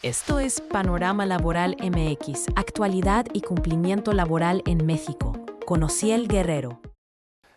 Esto es Panorama Laboral MX, actualidad y cumplimiento laboral en México. Con Ociel Guerrero.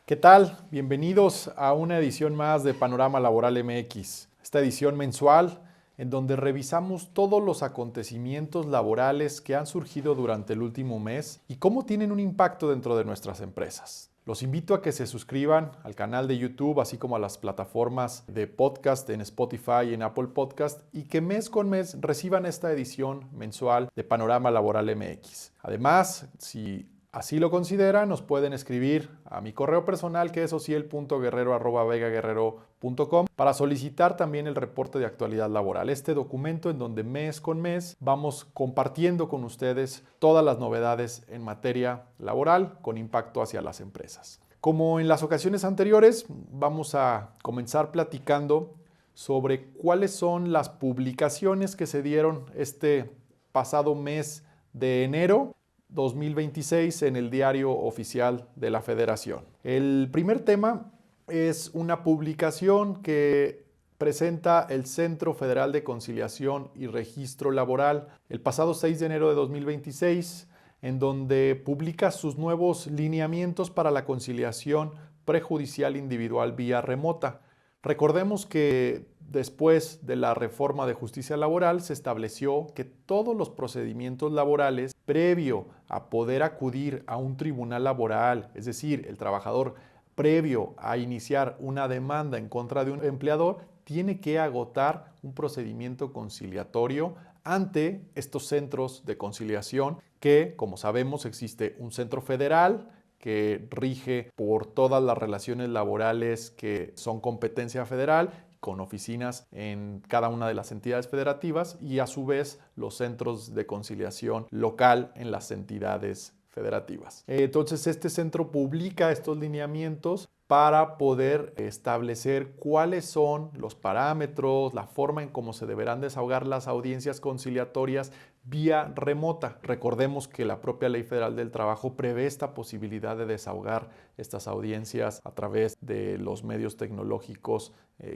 ¿Qué tal? Bienvenidos a una edición más de Panorama Laboral MX, esta edición mensual en donde revisamos todos los acontecimientos laborales que han surgido durante el último mes y cómo tienen un impacto dentro de nuestras empresas. Los invito a que se suscriban al canal de YouTube, así como a las plataformas de podcast en Spotify y en Apple Podcast, y que mes con mes reciban esta edición mensual de Panorama Laboral MX. Además, si así lo consideran, nos pueden escribir a mi correo personal, que es ociel.guerrero@vegaguerrero.com, para solicitar también el reporte de actualidad laboral. Este documento en donde mes con mes vamos compartiendo con ustedes todas las novedades en materia laboral con impacto hacia las empresas. Como en las ocasiones anteriores, vamos a comenzar platicando sobre cuáles son las publicaciones que se dieron este pasado mes de enero 2026 en el Diario Oficial de la Federación. El primer tema es una publicación que presenta el Centro Federal de Conciliación y Registro Laboral el pasado 6 de enero de 2026, en donde publica sus nuevos lineamientos para la conciliación prejudicial individual vía remota. Recordemos que después de la reforma de justicia laboral se estableció que todos los procedimientos laborales previo a poder acudir a un tribunal laboral, es decir, el trabajador previo a iniciar una demanda en contra de un empleador, tiene que agotar un procedimiento conciliatorio ante estos centros de conciliación que, como sabemos, existe un centro federal que rige por todas las relaciones laborales que son competencia federal, con oficinas en cada una de las entidades federativas, y a su vez los centros de conciliación local en las entidades federativas. Entonces este centro publica estos lineamientos para poder establecer cuáles son los parámetros, la forma en cómo se deberán desahogar las audiencias conciliatorias vía remota. Recordemos que la propia Ley Federal del Trabajo prevé esta posibilidad de desahogar estas audiencias a través de los medios tecnológicos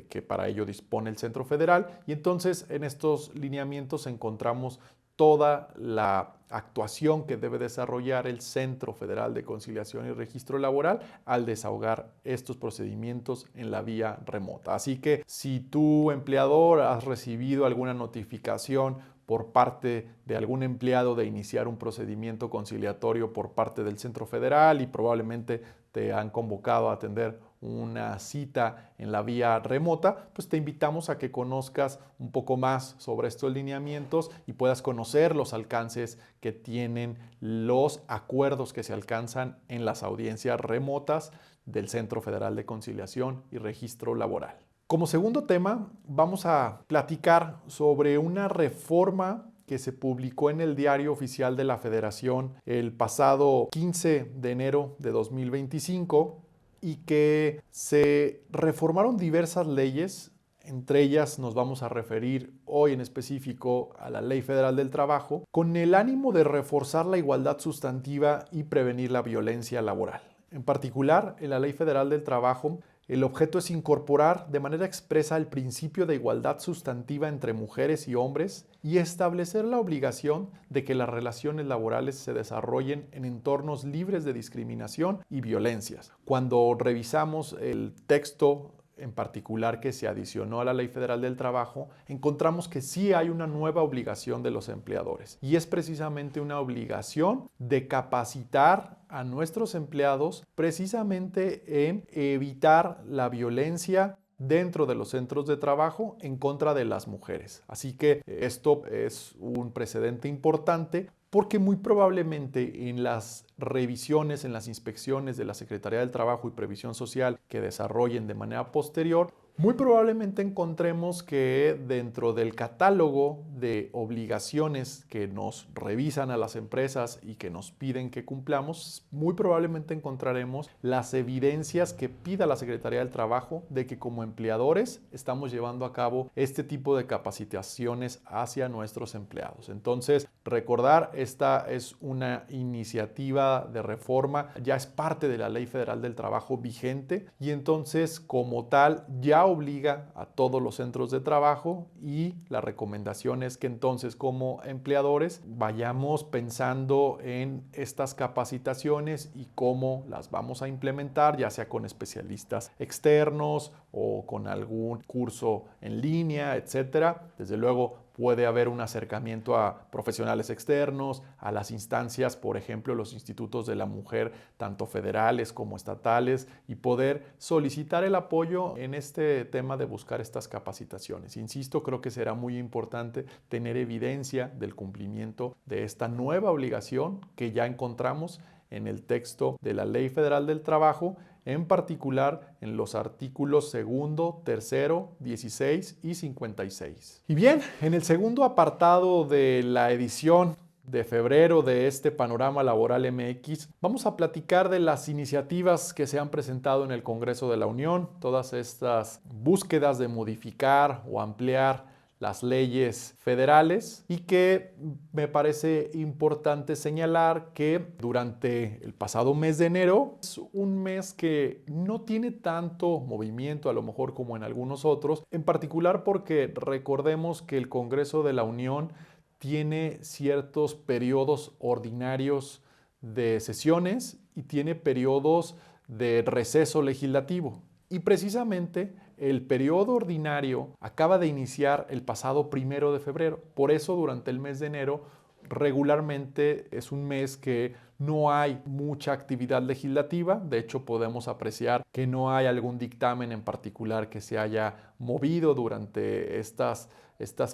que para ello dispone el Centro Federal, y entonces en estos lineamientos encontramos toda la actuación que debe desarrollar el Centro Federal de Conciliación y Registro Laboral al desahogar estos procedimientos en la vía remota. Así que si tu empleador has recibido alguna notificación por parte de algún empleado de iniciar un procedimiento conciliatorio por parte del Centro Federal y probablemente te han convocado a atender una cita en la vía remota, pues te invitamos a que conozcas un poco más sobre estos lineamientos y puedas conocer los alcances que tienen los acuerdos que se alcanzan en las audiencias remotas del Centro Federal de Conciliación y Registro Laboral. Como segundo tema, vamos a platicar sobre una reforma que se publicó en el Diario Oficial de la Federación el pasado 15 de enero de 2025 y que se reformaron diversas leyes. Entre ellas nos vamos a referir hoy en específico a la Ley Federal del Trabajo, con el ánimo de reforzar la igualdad sustantiva y prevenir la violencia laboral. En particular, en la Ley Federal del Trabajo, el objeto es incorporar de manera expresa el principio de igualdad sustantiva entre mujeres y hombres y establecer la obligación de que las relaciones laborales se desarrollen en entornos libres de discriminación y violencias. Cuando revisamos el texto en particular que se adicionó a la Ley Federal del Trabajo, encontramos que sí hay una nueva obligación de los empleadores, y es precisamente una obligación de capacitar a nuestros empleados precisamente en evitar la violencia dentro de los centros de trabajo en contra de las mujeres. Así que esto es un precedente importante, porque muy probablemente en las revisiones, en las inspecciones de la Secretaría del Trabajo y Previsión Social que desarrollen de manera posterior, muy probablemente encontremos que dentro del catálogo de obligaciones que nos revisan a las empresas y que nos piden que cumplamos, muy probablemente encontraremos las evidencias que pida la Secretaría del Trabajo de que como empleadores estamos llevando a cabo este tipo de capacitaciones hacia nuestros empleados. Entonces, recordar, esta es una iniciativa de reforma, ya es parte de la Ley Federal del Trabajo vigente, y entonces como tal ya ya obliga a todos los centros de trabajo y la recomendación es que entonces como empleadores vayamos pensando en estas capacitaciones y cómo las vamos a implementar, ya sea con especialistas externos o con algún curso en línea, etcétera. Desde luego puede haber un acercamiento a profesionales externos, a las instancias, por ejemplo, los institutos de la mujer, tanto federales como estatales, y poder solicitar el apoyo en este tema de buscar estas capacitaciones. Insisto, creo que será muy importante tener evidencia del cumplimiento de esta nueva obligación que ya encontramos en el texto de la Ley Federal del Trabajo, en particular en los artículos 2, 3, 16 y 56. Y bien, en el segundo apartado de la edición de febrero de este Panorama Laboral MX, vamos a platicar de las iniciativas que se han presentado en el Congreso de la Unión, todas estas búsquedas de modificar o ampliar las leyes federales, y que me parece importante señalar que durante el pasado mes de enero es un mes que no tiene tanto movimiento a lo mejor como en algunos otros, en particular porque recordemos que el Congreso de la Unión tiene ciertos periodos ordinarios de sesiones y tiene periodos de receso legislativo. Y precisamente el periodo ordinario acaba de iniciar el pasado 1 de febrero. Por eso durante el mes de enero regularmente es un mes que no hay mucha actividad legislativa. De hecho, podemos apreciar que no hay algún dictamen en particular que se haya movido durante estas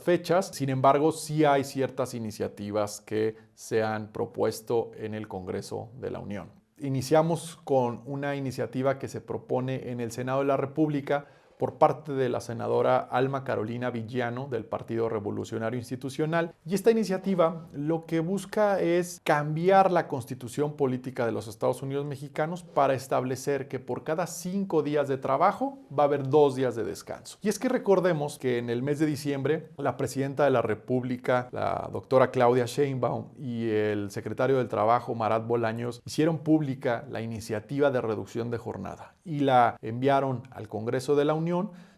fechas. Sin embargo, sí hay ciertas iniciativas que se han propuesto en el Congreso de la Unión. Iniciamos con una iniciativa que se propone en el Senado de la República por parte de la senadora Alma Carolina Villano del Partido Revolucionario Institucional. Y esta iniciativa lo que busca es cambiar la Constitución Política de los Estados Unidos Mexicanos para establecer que por cada 5 días de trabajo va a haber 2 días de descanso. Y es que recordemos que en el mes de diciembre la presidenta de la República, la doctora Claudia Sheinbaum, y el secretario del Trabajo, Marat Bolaños, hicieron pública la iniciativa de reducción de jornada y la enviaron al Congreso de la Unión.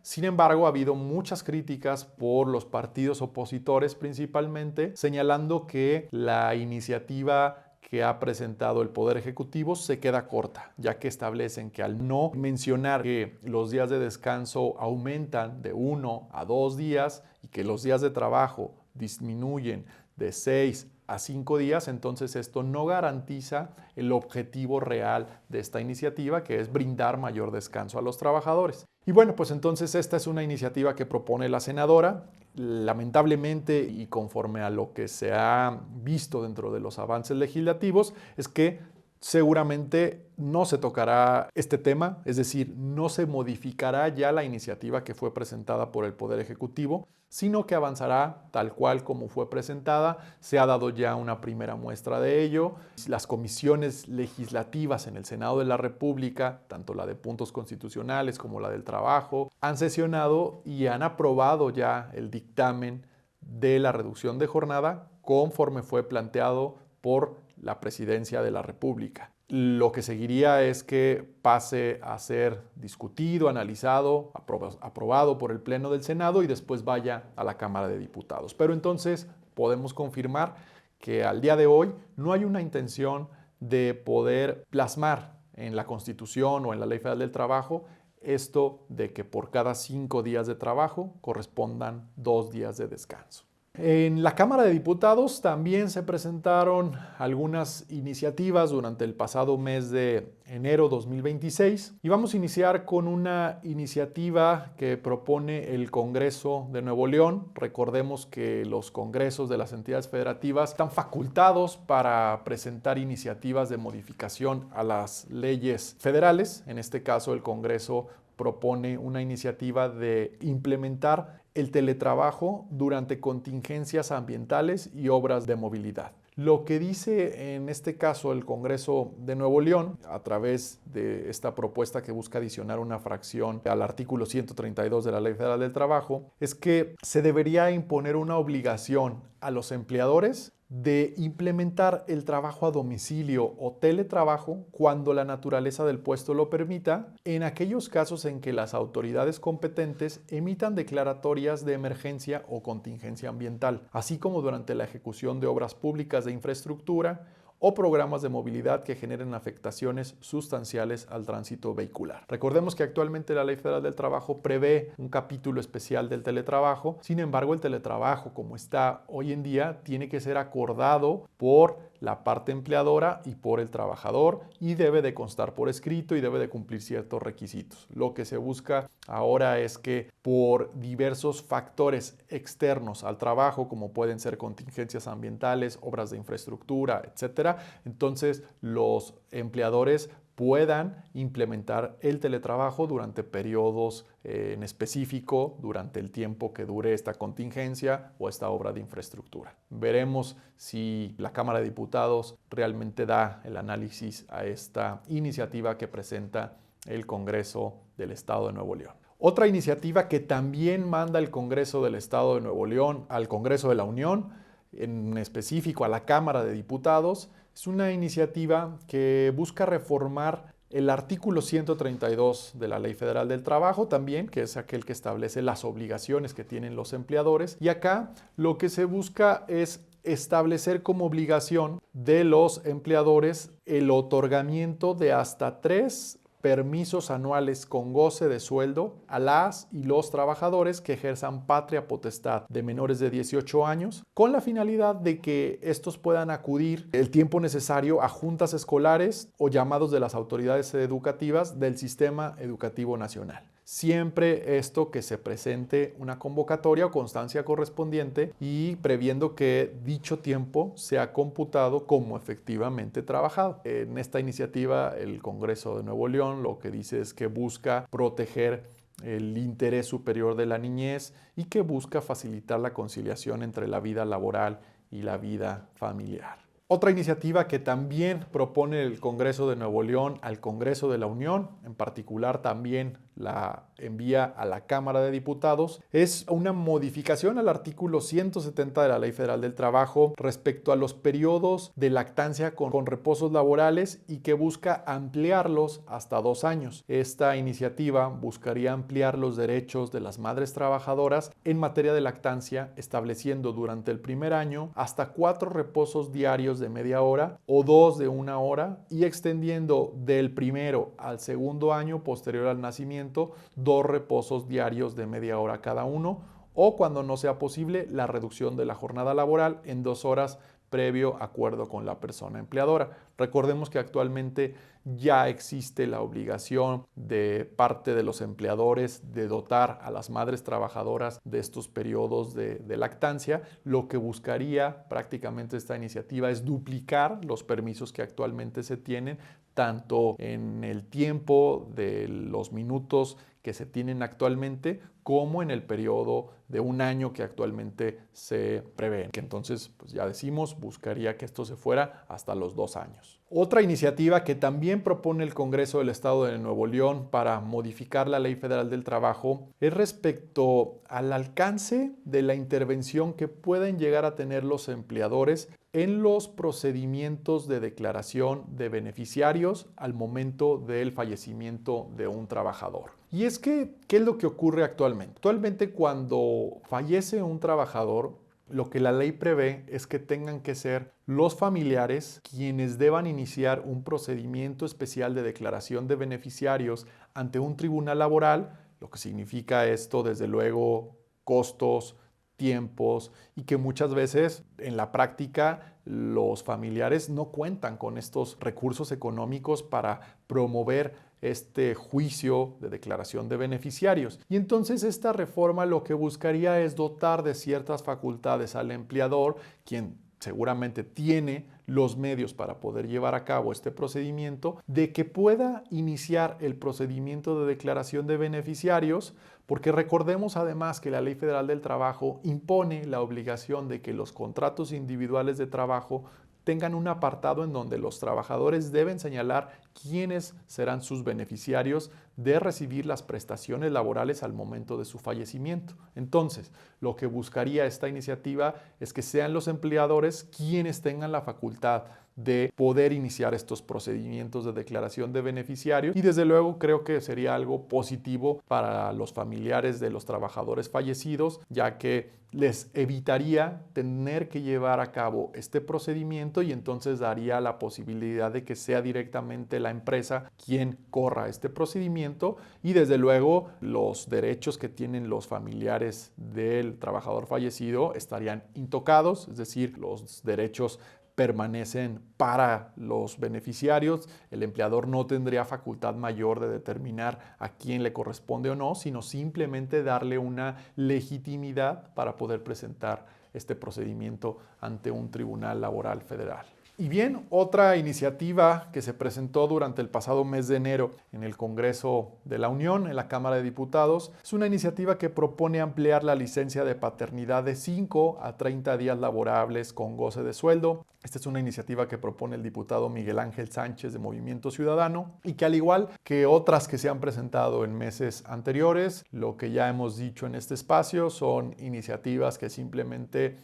Sin embargo, ha habido muchas críticas por los partidos opositores principalmente, señalando que la iniciativa que ha presentado el Poder Ejecutivo se queda corta, ya que establecen que al no mencionar que los días de descanso aumentan de 1 a 2 días y que los días de trabajo disminuyen de 6 a 5 días, entonces esto no garantiza el objetivo real de esta iniciativa, que es brindar mayor descanso a los trabajadores. Y bueno, pues entonces esta es una iniciativa que propone la senadora. Lamentablemente, y conforme a lo que se ha visto dentro de los avances legislativos, es que seguramente no se tocará este tema, es decir, no se modificará ya la iniciativa que fue presentada por el Poder Ejecutivo, sino que avanzará tal cual como fue presentada. Se ha dado ya una primera muestra de ello. Las comisiones legislativas en el Senado de la República, tanto la de puntos constitucionales como la del trabajo, han sesionado y han aprobado ya el dictamen de la reducción de jornada conforme fue planteado por la Presidencia de la República. Lo que seguiría es que pase a ser discutido, analizado, aprobado por el Pleno del Senado y después vaya a la Cámara de Diputados. Pero entonces podemos confirmar que al día de hoy no hay una intención de poder plasmar en la Constitución o en la Ley Federal del Trabajo esto de que por cada 5 días de trabajo correspondan 2 días de descanso. En la Cámara de Diputados también se presentaron algunas iniciativas durante el pasado mes de enero 2026 y vamos a iniciar con una iniciativa que propone el Congreso de Nuevo León. Recordemos que los congresos de las entidades federativas están facultados para presentar iniciativas de modificación a las leyes federales. En este caso, el Congreso propone una iniciativa de implementar el teletrabajo durante contingencias ambientales y obras de movilidad. Lo que dice en este caso el Congreso de Nuevo León, a través de esta propuesta que busca adicionar una fracción al artículo 132 de la Ley Federal del Trabajo, es que se debería imponer una obligación a los empleadores de implementar el trabajo a domicilio o teletrabajo cuando la naturaleza del puesto lo permita, en aquellos casos en que las autoridades competentes emitan declaratorias de emergencia o contingencia ambiental, así como durante la ejecución de obras públicas de infraestructura o programas de movilidad que generen afectaciones sustanciales al tránsito vehicular. Recordemos que actualmente la Ley Federal del Trabajo prevé un capítulo especial del teletrabajo. Sin embargo, el teletrabajo, como está hoy en día, tiene que ser acordado por la parte empleadora y por el trabajador, y debe de constar por escrito y debe de cumplir ciertos requisitos. Lo que se busca ahora es que por diversos factores externos al trabajo, como pueden ser contingencias ambientales, obras de infraestructura, etcétera, entonces los empleadores puedan implementar el teletrabajo durante periodos en específico, durante el tiempo que dure esta contingencia o esta obra de infraestructura. Veremos si la Cámara de Diputados realmente da el análisis a esta iniciativa que presenta el Congreso del Estado de Nuevo León. Otra iniciativa que también manda el Congreso del Estado de Nuevo León al Congreso de la Unión, en específico a la Cámara de Diputados, es una iniciativa que busca reformar el artículo 132 de la Ley Federal del Trabajo también, que es aquel que establece las obligaciones que tienen los empleadores. Y acá lo que se busca es establecer como obligación de los empleadores el otorgamiento de hasta 3 permisos anuales con goce de sueldo a las y los trabajadores que ejerzan patria potestad de menores de 18 años, con la finalidad de que estos puedan acudir el tiempo necesario a juntas escolares o llamados de las autoridades educativas del Sistema Educativo Nacional. Siempre esto que se presente una convocatoria o constancia correspondiente y previendo que dicho tiempo sea computado como efectivamente trabajado. En esta iniciativa, el Congreso de Nuevo León lo que dice es que busca proteger el interés superior de la niñez y que busca facilitar la conciliación entre la vida laboral y la vida familiar. Otra iniciativa que también propone el Congreso de Nuevo León al Congreso de la Unión, en particular también la envía a la Cámara de Diputados, es una modificación al artículo 170 de la Ley Federal del Trabajo respecto a los periodos de lactancia con reposos laborales y que busca ampliarlos hasta 2 años. Esta iniciativa buscaría ampliar los derechos de las madres trabajadoras en materia de lactancia, estableciendo durante el primer año hasta 4 reposos diarios de media hora o 2 de 1 hora y extendiendo del primero al segundo año posterior al nacimiento 2 reposos diarios de media hora cada uno, o cuando no sea posible la reducción de la jornada laboral en 2 horas previo acuerdo con la persona empleadora. Recordemos que actualmente ya existe la obligación de parte de los empleadores de dotar a las madres trabajadoras de estos periodos de lactancia. Lo que buscaría prácticamente esta iniciativa es duplicar los permisos que actualmente se tienen, tanto en el tiempo de los minutos que se tienen actualmente como en el periodo de 1 año que actualmente se prevé. Que entonces, pues ya decimos, buscaría que esto se fuera hasta los 2 años. Otra iniciativa que también propone el Congreso del Estado de Nuevo León para modificar la Ley Federal del Trabajo es respecto al alcance de la intervención que pueden llegar a tener los empleadores en los procedimientos de declaración de beneficiarios al momento del fallecimiento de un trabajador. Y es que, ¿qué es lo que ocurre actualmente? Actualmente, cuando fallece un trabajador, lo que la ley prevé es que tengan que ser los familiares quienes deban iniciar un procedimiento especial de declaración de beneficiarios ante un tribunal laboral, lo que significa esto, desde luego, costos, tiempos, y que muchas veces en la práctica los familiares no cuentan con estos recursos económicos para promover este juicio de declaración de beneficiarios. Y entonces esta reforma lo que buscaría es dotar de ciertas facultades al empleador, quien seguramente tiene los medios para poder llevar a cabo este procedimiento, de que pueda iniciar el procedimiento de declaración de beneficiarios, porque recordemos además que la Ley Federal del Trabajo impone la obligación de que los contratos individuales de trabajo tengan un apartado en donde los trabajadores deben señalar quiénes serán sus beneficiarios de recibir las prestaciones laborales al momento de su fallecimiento. Entonces, lo que buscaría esta iniciativa es que sean los empleadores quienes tengan la facultad de poder iniciar estos procedimientos de declaración de beneficiarios, y desde luego creo que sería algo positivo para los familiares de los trabajadores fallecidos, ya que les evitaría tener que llevar a cabo este procedimiento y entonces daría la posibilidad de que sea directamente la empresa quien corra este procedimiento, y desde luego los derechos que tienen los familiares del trabajador fallecido estarían intocados, es decir, los derechos permanecen para los beneficiarios. El empleador no tendría facultad mayor de determinar a quién le corresponde o no, sino simplemente darle una legitimidad para poder presentar este procedimiento ante un tribunal laboral federal. Y bien, otra iniciativa que se presentó durante el pasado mes de enero en el Congreso de la Unión, en la Cámara de Diputados, es una iniciativa que propone ampliar la licencia de paternidad de 5 a 30 días laborables con goce de sueldo. Esta es una iniciativa que propone el diputado Miguel Ángel Sánchez de Movimiento Ciudadano y que, al igual que otras que se han presentado en meses anteriores, lo que ya hemos dicho en este espacio son iniciativas que simplemente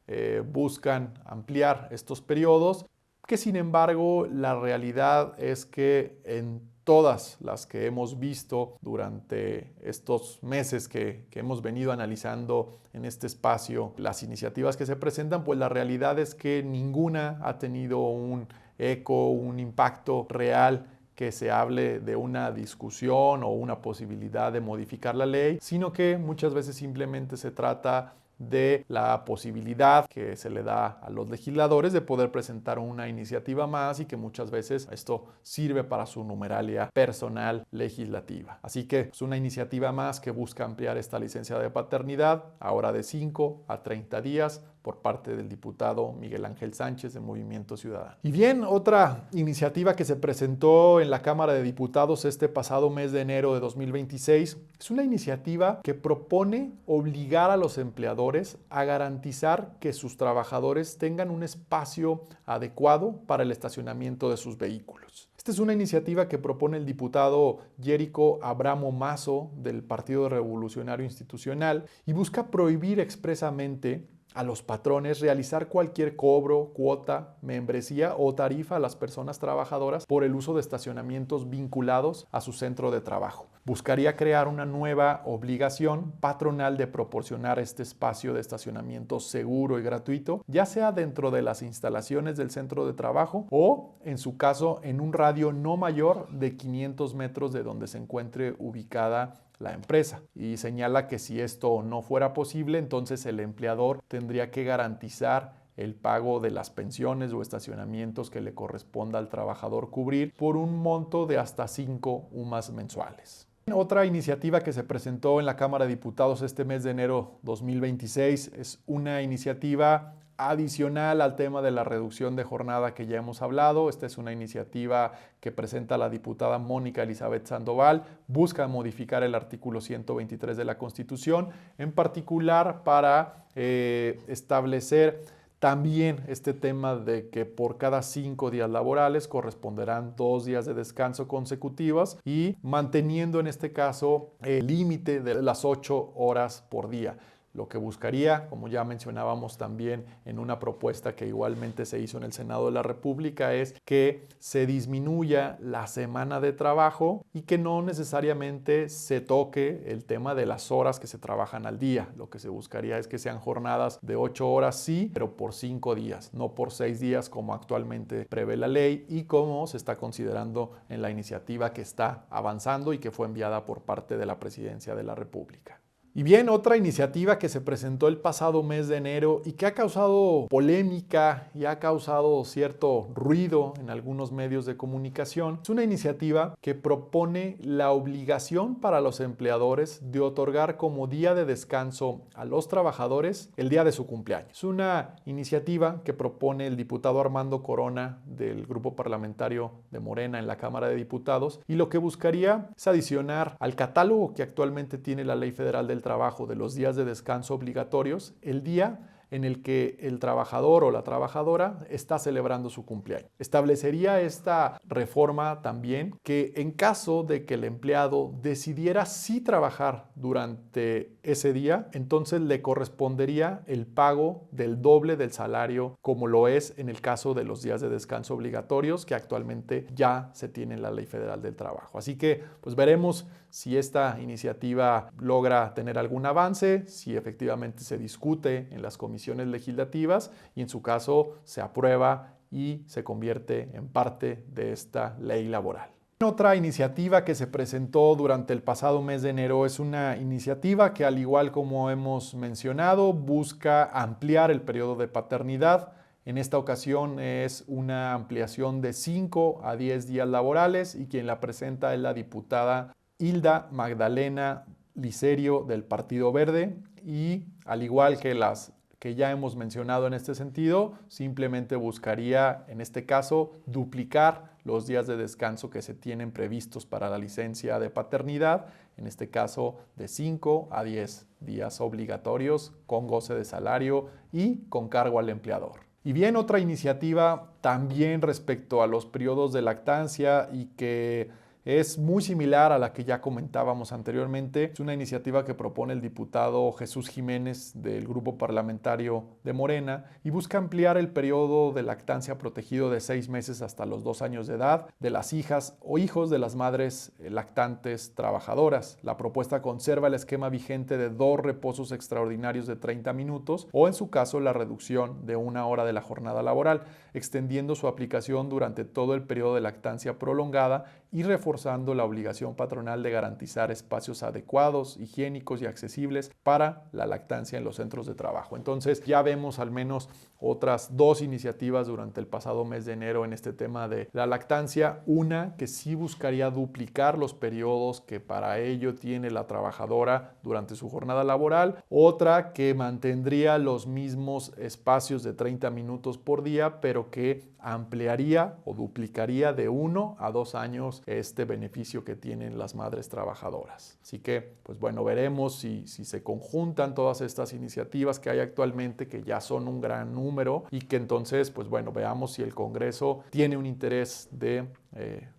buscan ampliar estos periodos, que sin embargo la realidad es que en todas las que hemos visto durante estos meses que hemos venido analizando en este espacio las iniciativas que se presentan, pues la realidad es que ninguna ha tenido un eco, un impacto real que se hable de una discusión o una posibilidad de modificar la ley, sino que muchas veces simplemente se trata de la posibilidad que se le da a los legisladores de poder presentar una iniciativa más, y que muchas veces esto sirve para su numeralia personal legislativa. Así que es una iniciativa más que busca ampliar esta licencia de paternidad, ahora de 5 a 30 días, por parte del diputado Miguel Ángel Sánchez de Movimiento Ciudadano. Y bien, otra iniciativa que se presentó en la Cámara de Diputados este pasado mes de enero de 2026 es una iniciativa que propone obligar a los empleadores a garantizar que sus trabajadores tengan un espacio adecuado para el estacionamiento de sus vehículos. Esta es una iniciativa que propone el diputado Yérico Abramo Mazo del Partido Revolucionario Institucional y busca prohibir expresamente a los patrones realizar cualquier cobro, cuota, membresía o tarifa a las personas trabajadoras por el uso de estacionamientos vinculados a su centro de trabajo. Buscaría crear una nueva obligación patronal de proporcionar este espacio de estacionamiento seguro y gratuito, ya sea dentro de las instalaciones del centro de trabajo o, en su caso, en un radio no mayor de 500 metros de donde se encuentre ubicada la empresa, y señala que si esto no fuera posible, entonces el empleador tendría que garantizar el pago de las pensiones o estacionamientos que le corresponda al trabajador cubrir por un monto de hasta 5 UMAS mensuales. Otra iniciativa que se presentó en la Cámara de Diputados este mes de enero 2026 es una iniciativa adicional al tema de la reducción de jornada que ya hemos hablado. Esta es una iniciativa que presenta la diputada Mónica Elizabeth Sandoval. Busca modificar el artículo 123 de la Constitución, en particular para establecer también este tema de que por cada 5 días laborales corresponderán 2 días de descanso consecutivos, y manteniendo en este caso el límite de las 8 horas por día. Lo que buscaría, como ya mencionábamos también en una propuesta que igualmente se hizo en el Senado de la República, es que se disminuya la semana de trabajo y que no necesariamente se toque el tema de las horas que se trabajan al día. Lo que se buscaría es que sean jornadas de 8 horas, sí, pero por 5 días, no por 6 días como actualmente prevé la ley y como se está considerando en la iniciativa que está avanzando y que fue enviada por parte de la Presidencia de la República. Y bien, otra iniciativa que se presentó el pasado mes de enero y que ha causado polémica y ha causado cierto ruido en algunos medios de comunicación es una iniciativa que propone la obligación para los empleadores de otorgar como día de descanso a los trabajadores el día de su cumpleaños. Es una iniciativa que propone el diputado Armando Corona del Grupo Parlamentario de Morena en la Cámara de Diputados, y lo que buscaría es adicionar al catálogo que actualmente tiene la Ley Federal del Trabajo de los días de descanso obligatorios el día en el que el trabajador o la trabajadora está celebrando su cumpleaños. Establecería esta reforma también que en caso de que el empleado decidiera sí trabajar durante ese día, entonces le correspondería el pago del doble del salario, como lo es en el caso de los días de descanso obligatorios que actualmente ya se tiene en la Ley Federal del Trabajo. Así que pues veremos si esta iniciativa logra tener algún avance, si efectivamente se discute en las comisiones legislativas y en su caso se aprueba y se convierte en parte de esta ley laboral. Otra iniciativa que se presentó durante el pasado mes de enero es una iniciativa que, al igual como hemos mencionado, busca ampliar el periodo de paternidad. En esta ocasión es una ampliación de 5 a 10 días laborales y quien la presenta es la diputada Hilda Magdalena Licerio del Partido Verde y, al igual que las que ya hemos mencionado en este sentido, simplemente buscaría en este caso duplicar los días de descanso que se tienen previstos para la licencia de paternidad, en este caso de 5 a 10 días obligatorios con goce de salario y con cargo al empleador. Y bien, otra iniciativa también respecto a los periodos de lactancia y que es muy similar a la que ya comentábamos anteriormente. Es una iniciativa que propone el diputado Jesús Jiménez del Grupo Parlamentario de Morena y busca ampliar el periodo de lactancia protegido de 6 meses hasta los 2 años de edad de las hijas o hijos de las madres lactantes trabajadoras. La propuesta conserva el esquema vigente de 2 reposos extraordinarios de 30 minutos o, en su caso, la reducción de 1 hora de la jornada laboral, extendiendo su aplicación durante todo el periodo de lactancia prolongada y reforzando la obligación patronal de garantizar espacios adecuados, higiénicos y accesibles para la lactancia en los centros de trabajo. Entonces ya vemos al menos otras 2 iniciativas durante el pasado mes de enero en este tema de la lactancia. Una que sí buscaría duplicar los periodos que para ello tiene la trabajadora durante su jornada laboral. Otra que mantendría los mismos espacios de 30 minutos por día, pero que ampliaría o duplicaría de 1 a 2 años este beneficio que tienen las madres trabajadoras. Así que, pues bueno, veremos si se conjuntan todas estas iniciativas que hay actualmente, que ya son un gran número, y que entonces, pues bueno, veamos si el Congreso tiene un interés de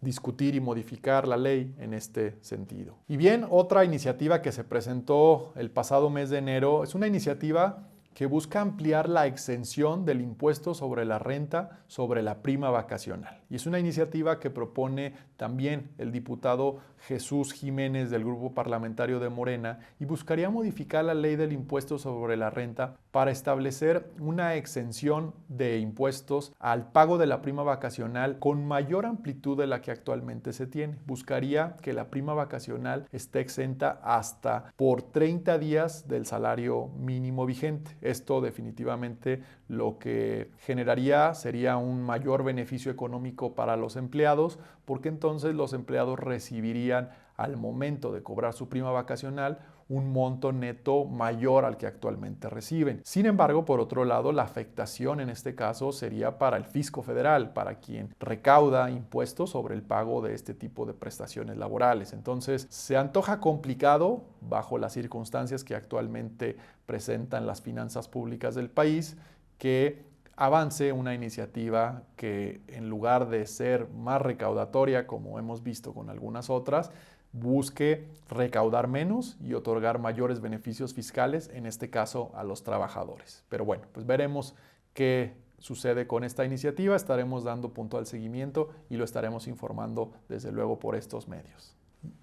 discutir y modificar la ley en este sentido. Y bien, otra iniciativa que se presentó el pasado mes de enero es una iniciativa que busca ampliar la exención del impuesto sobre la renta sobre la prima vacacional. Y es una iniciativa que propone también el diputado Jesús Jiménez del Grupo Parlamentario de Morena y buscaría modificar la ley del impuesto sobre la renta para establecer una exención de impuestos al pago de la prima vacacional con mayor amplitud de la que actualmente se tiene. Buscaría que la prima vacacional esté exenta hasta por 30 días del salario mínimo vigente. Esto definitivamente lo que generaría sería un mayor beneficio económico para los empleados, porque entonces los empleados recibirían al momento de cobrar su prima vacacional un monto neto mayor al que actualmente reciben. Sin embargo, por otro lado, la afectación en este caso sería para el fisco federal, para quien recauda impuestos sobre el pago de este tipo de prestaciones laborales. Entonces, se antoja complicado bajo las circunstancias que actualmente presentan las finanzas públicas del país, que avance una iniciativa que, en lugar de ser más recaudatoria, como hemos visto con algunas otras, busque recaudar menos y otorgar mayores beneficios fiscales, en este caso a los trabajadores. Pero bueno, pues veremos qué sucede con esta iniciativa, estaremos dando puntual seguimiento y lo estaremos informando desde luego por estos medios.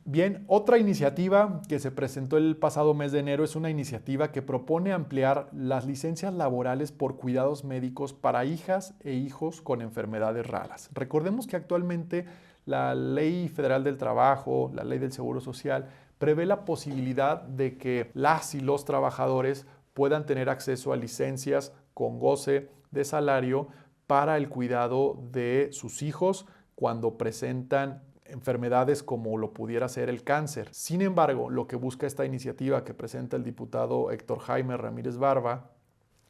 Bien, otra iniciativa que se presentó el pasado mes de enero es una iniciativa que propone ampliar las licencias laborales por cuidados médicos para hijas e hijos con enfermedades raras. Recordemos que actualmente la Ley Federal del Trabajo, la Ley del Seguro Social, prevé la posibilidad de que las y los trabajadores puedan tener acceso a licencias con goce de salario para el cuidado de sus hijos cuando presentan enfermedades como lo pudiera ser el cáncer. Sin embargo, lo que busca esta iniciativa que presenta el diputado Héctor Jaime Ramírez Barba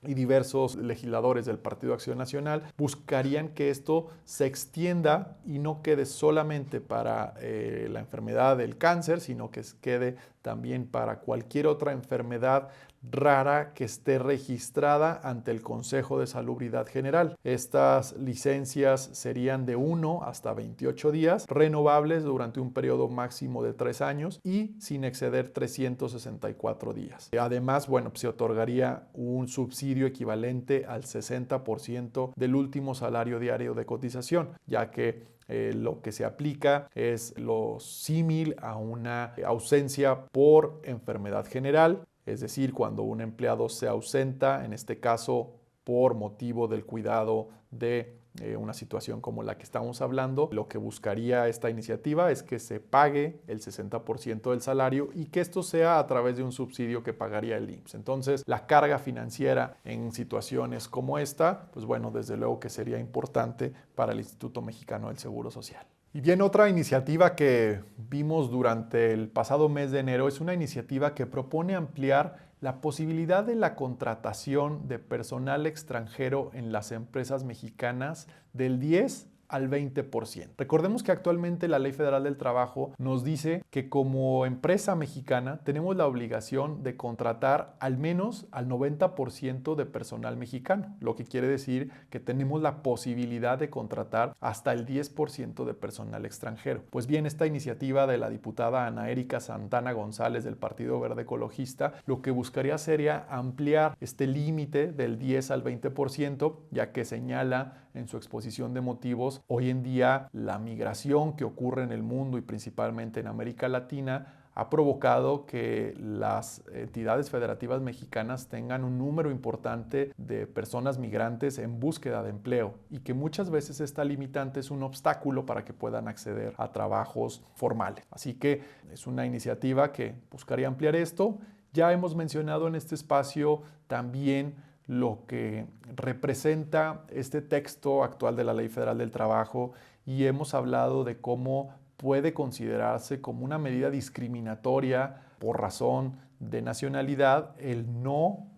y diversos legisladores del Partido Acción Nacional buscarían que esto se extienda y no quede solamente para la enfermedad del cáncer, sino que quede también para cualquier otra enfermedad rara que esté registrada ante el Consejo de Salubridad General. Estas licencias serían de 1 hasta 28 días, renovables durante un periodo máximo de 3 años y sin exceder 364 días. Además, se otorgaría un subsidio equivalente al 60% del último salario diario de cotización, ya que lo que se aplica es lo símil a una ausencia por enfermedad general, es decir, cuando un empleado se ausenta, en este caso por motivo del cuidado de una situación como la que estamos hablando, lo que buscaría esta iniciativa es que se pague el 60% del salario y que esto sea a través de un subsidio que pagaría el IMSS. Entonces, la carga financiera en situaciones como esta, desde luego que sería importante para el Instituto Mexicano del Seguro Social. Y bien, otra iniciativa que vimos durante el pasado mes de enero es una iniciativa que propone ampliar la posibilidad de la contratación de personal extranjero en las empresas mexicanas del 10 al 20%. Recordemos que actualmente la Ley Federal del Trabajo nos dice que como empresa mexicana tenemos la obligación de contratar al menos al 90% de personal mexicano, lo que quiere decir que tenemos la posibilidad de contratar hasta el 10% de personal extranjero. Pues bien, esta iniciativa de la diputada Ana Erika Santana González del Partido Verde Ecologista lo que buscaría sería ampliar este límite del 10 al 20%, ya que señala en su exposición de motivos, hoy en día la migración que ocurre en el mundo y principalmente en América Latina ha provocado que las entidades federativas mexicanas tengan un número importante de personas migrantes en búsqueda de empleo y que muchas veces esta limitante es un obstáculo para que puedan acceder a trabajos formales. Así que es una iniciativa que buscaría ampliar esto. Ya hemos mencionado en este espacio también lo que representa este texto actual de la Ley Federal del Trabajo y hemos hablado de cómo puede considerarse como una medida discriminatoria por razón de nacionalidad el no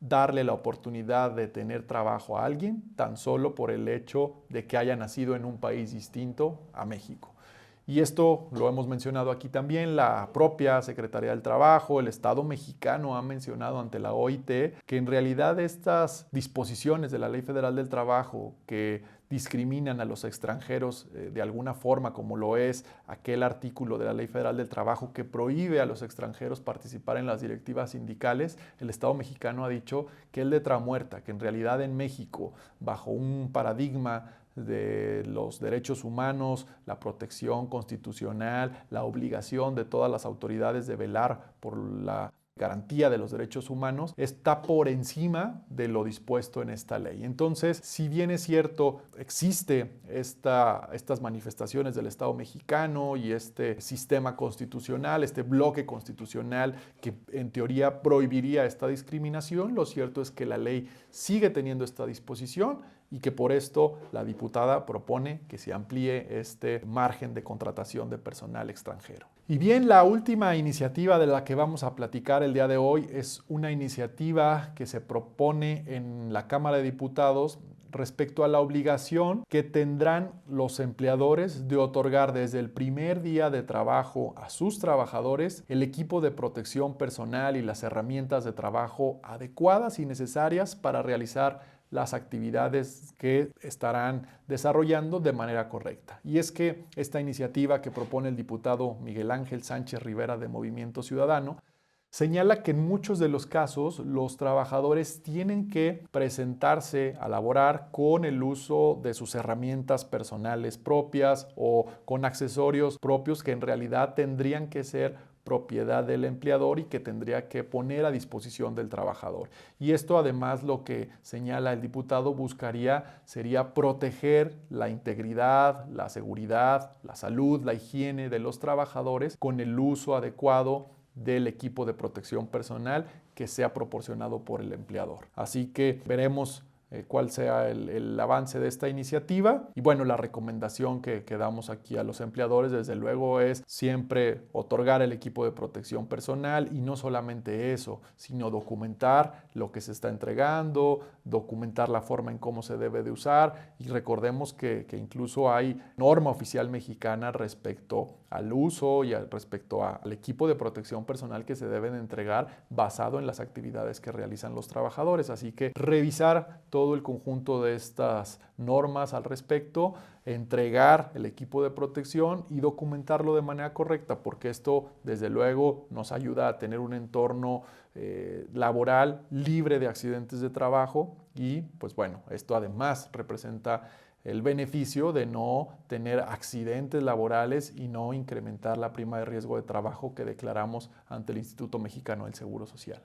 darle la oportunidad de tener trabajo a alguien tan solo por el hecho de que haya nacido en un país distinto a México. Y esto lo hemos mencionado aquí también, la propia Secretaría del Trabajo, el Estado mexicano ha mencionado ante la OIT que en realidad estas disposiciones de la Ley Federal del Trabajo que discriminan a los extranjeros de alguna forma, como lo es aquel artículo de la Ley Federal del Trabajo que prohíbe a los extranjeros participar en las directivas sindicales, el Estado mexicano ha dicho que es letra muerta, que en realidad en México, bajo un paradigma de los derechos humanos, la protección constitucional, la obligación de todas las autoridades de velar por la garantía de los derechos humanos, está por encima de lo dispuesto en esta ley. Entonces, si bien es cierto, existe estas manifestaciones del Estado mexicano y este sistema constitucional, este bloque constitucional que en teoría prohibiría esta discriminación, lo cierto es que la ley sigue teniendo esta disposición y que por esto la diputada propone que se amplíe este margen de contratación de personal extranjero. Y bien, la última iniciativa de la que vamos a platicar el día de hoy es una iniciativa que se propone en la Cámara de Diputados respecto a la obligación que tendrán los empleadores de otorgar desde el primer día de trabajo a sus trabajadores el equipo de protección personal y las herramientas de trabajo adecuadas y necesarias para realizar las actividades que estarán desarrollando de manera correcta. Y es que esta iniciativa que propone el diputado Miguel Ángel Sánchez Rivera de Movimiento Ciudadano señala que en muchos de los casos los trabajadores tienen que presentarse a laborar con el uso de sus herramientas personales propias o con accesorios propios que en realidad tendrían que ser propiedad del empleador y que tendría que poner a disposición del trabajador. Y esto además lo que señala el diputado sería proteger la integridad, la seguridad, la salud, la higiene de los trabajadores con el uso adecuado del equipo de protección personal que sea proporcionado por el empleador. Así que veremos cuál sea el avance de esta iniciativa. Y bueno, la recomendación que damos aquí a los empleadores, desde luego, es siempre otorgar el equipo de protección personal, y no solamente eso, sino documentar lo que se está entregando, documentar la forma en cómo se debe de usar. Y recordemos que incluso hay norma oficial mexicana respecto al uso y respecto al equipo de protección personal que se deben entregar basado en las actividades que realizan los trabajadores. Así que revisar todo el conjunto de estas normas al respecto, entregar el equipo de protección y documentarlo de manera correcta, porque esto desde luego nos ayuda a tener un entorno laboral libre de accidentes de trabajo. Y pues bueno, esto además representa el beneficio de no tener accidentes laborales y no incrementar la prima de riesgo de trabajo que declaramos ante el Instituto Mexicano del Seguro Social.